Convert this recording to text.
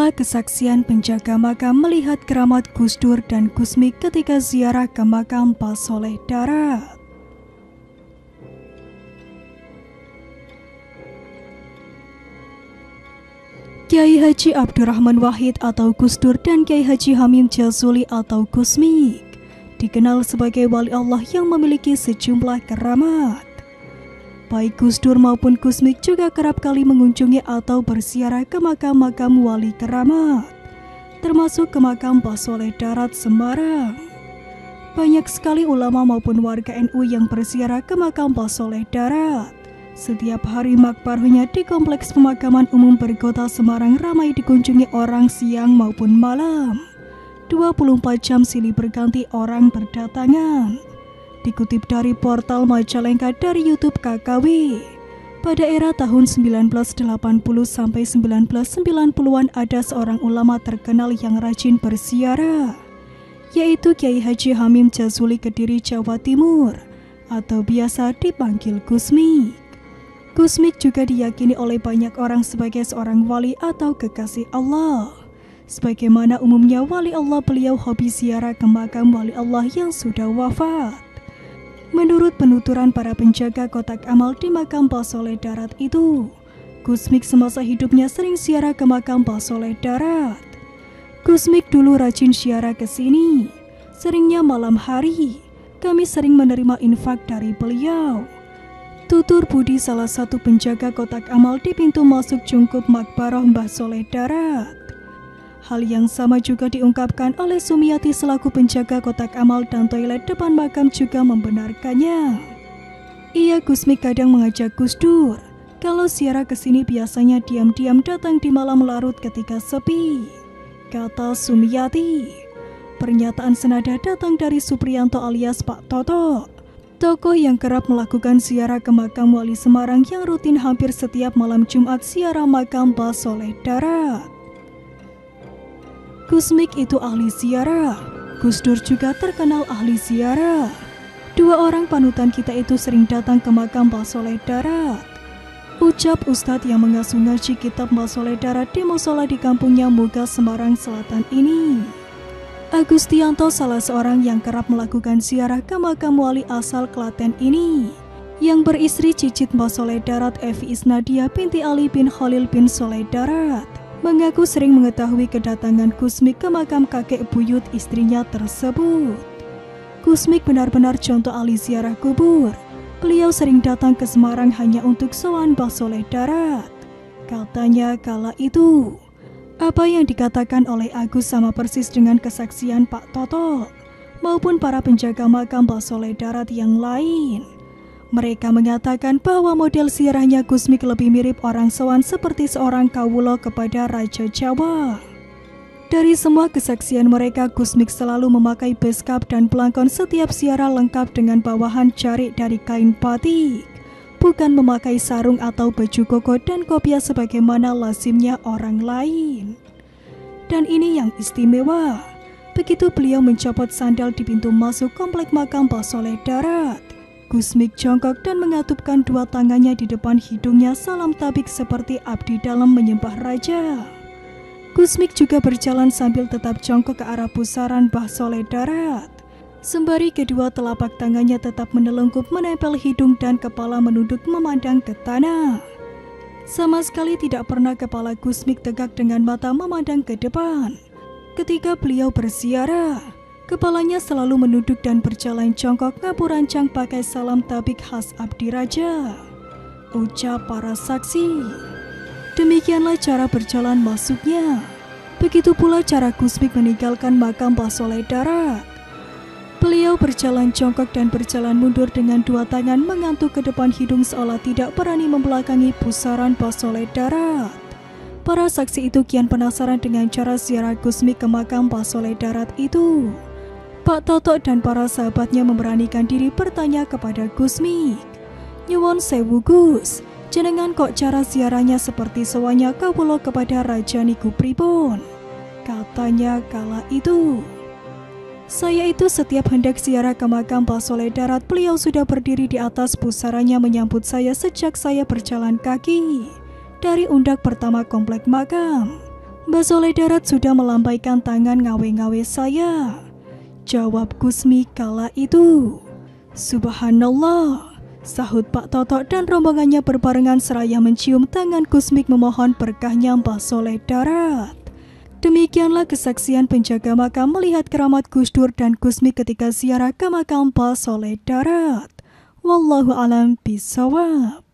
Inilah kesaksian penjaga makam melihat keramat Gus Dur dan Gus Mik ketika ziarah ke makam Pak Soleh Darat. Kiai Haji Abdurrahman Wahid atau Gus Dur dan Kiai Haji Hamim Jazuli atau Gus Mik dikenal sebagai wali Allah yang memiliki sejumlah keramat. Baik Gus Dur maupun Gus Mik juga kerap kali mengunjungi atau berziarah ke makam-makam wali keramat, termasuk ke makam Pak Soleh Darat Semarang. Banyak sekali ulama maupun warga NU yang berziarah ke makam Pak Soleh Darat. Setiap hari makbarahnya di Kompleks Pemakaman Umum Berkota Semarang ramai dikunjungi orang siang maupun malam. 24 jam silih berganti orang berdatangan. Dikutip dari portal Majalengka dari YouTube KKW, pada era tahun 1980 sampai 1990-an ada seorang ulama terkenal yang rajin berziarah, yaitu Kiai Haji Hamim Jazuli Kediri, Jawa Timur, atau biasa dipanggil Gus Mik. Gus Mik juga diyakini oleh banyak orang sebagai seorang wali atau kekasih Allah. Sebagaimana umumnya wali Allah, beliau hobi ziarah ke makam wali Allah yang sudah wafat. Menurut penuturan para penjaga kotak amal di makam Pak Soleh Darat itu, Gus Mik semasa hidupnya sering ziarah ke makam Pak Soleh Darat. Gus Mik dulu rajin ziarah ke sini, seringnya malam hari. Kami sering menerima infak dari beliau. Tutur budi salah satu penjaga kotak amal di pintu masuk Jungkup Makbarah Mbah Soleh Darat. Hal yang sama juga diungkapkan oleh Sumiati selaku penjaga kotak amal dan toilet depan makam juga membenarkannya. Iya, Gus Mik kadang mengajak Gus Dur. Kalau ziarah ke sini biasanya diam-diam datang di malam larut ketika sepi, kata Sumiati. Pernyataan senada datang dari Supriyanto alias Pak Toto, tokoh yang kerap melakukan ziarah ke makam wali Semarang yang rutin hampir setiap malam Jumat ziarah makam Pak Soleh Darat. Gus Mik itu ahli ziarah, Gus Dur juga terkenal ahli ziarah. Dua orang panutan kita itu sering datang ke makam Pak Soleh Darat. Ucap Ustadz yang mengasuh ngaji kitab Pak Soleh Darat di musola di kampungnya Muga, Semarang Selatan ini. Agustianto salah seorang yang kerap melakukan ziarah ke makam wali asal Klaten ini, yang beristri cicit Pak Soleh Darat Evi Isnadia binti Ali bin Khalil bin Soleh Darat, mengaku sering mengetahui kedatangan Gus Mik ke makam kakek buyut istrinya tersebut. Gus Mik benar-benar contoh ahli ziarah kubur. Beliau sering datang ke Semarang hanya untuk sowan Pak Soleh Darat. Katanya kala itu, apa yang dikatakan oleh Agus sama persis dengan kesaksian Pak Toto maupun para penjaga makam Pak Soleh Darat yang lain. Mereka mengatakan bahwa model ziarahnya Gus Mik lebih mirip orang sowan seperti seorang kawulo kepada Raja Jawa. Dari semua kesaksian mereka, Gus Mik selalu memakai beskap dan belangkon setiap ziarah lengkap dengan bawahan jarik dari kain batik, bukan memakai sarung atau baju koko dan kopiah sebagaimana lazimnya orang lain. Dan ini yang istimewa, begitu beliau mencopot sandal di pintu masuk komplek makam Pak Soleh Darat, Gus Mik jongkok dan mengatupkan dua tangannya di depan hidungnya salam tabik seperti abdi dalam menyembah raja. Gus Mik juga berjalan sambil tetap jongkok ke arah pusaran Mbah Soleh Darat, sembari kedua telapak tangannya tetap menelungkup menempel hidung dan kepala menunduk memandang ke tanah. Sama sekali tidak pernah kepala Gus Mik tegak dengan mata memandang ke depan. Ketika beliau berziarah, kepalanya selalu menunduk dan berjalan jongkok ngapurancang pakai salam tabik khas abdi raja. Ucap para saksi. Demikianlah cara berjalan masuknya. Begitu pula cara Gus Mik meninggalkan makam Pak Soleh Darat. Beliau berjalan jongkok dan berjalan mundur dengan dua tangan mengantuk ke depan hidung seolah tidak berani membelakangi pusaran Pak Soleh Darat. Para saksi itu kian penasaran dengan cara ziarah Gus Mik ke makam Pak Soleh Darat itu. Pak Toto dan para sahabatnya memberanikan diri bertanya kepada Gus Mik, "Nyuwun sewu Gus, jenengan kok cara ziarahnya seperti sewanya kawula kepada Raja niku pripun?" Katanya kala itu, "Saya itu setiap hendak ziarah ke makam Pak Soleh Darat, beliau sudah berdiri di atas pusarannya menyambut saya sejak saya berjalan kaki dari undak pertama komplek makam. Mbak Soleh Darat sudah melambaikan tangan ngawe-ngawe saya, jawab Kusmi kala itu. Subhanallah, sahut Pak Totok dan rombongannya berbarengan seraya mencium tangan Kusmik memohon berkahnya Mbak Soleh Darat. Demikianlah kesaksian penjaga makam melihat keramat Gus Dur dan Kusmik ketika ziarah ke makam Mbak Soleh Darat. Wallahu a'lam bishawab.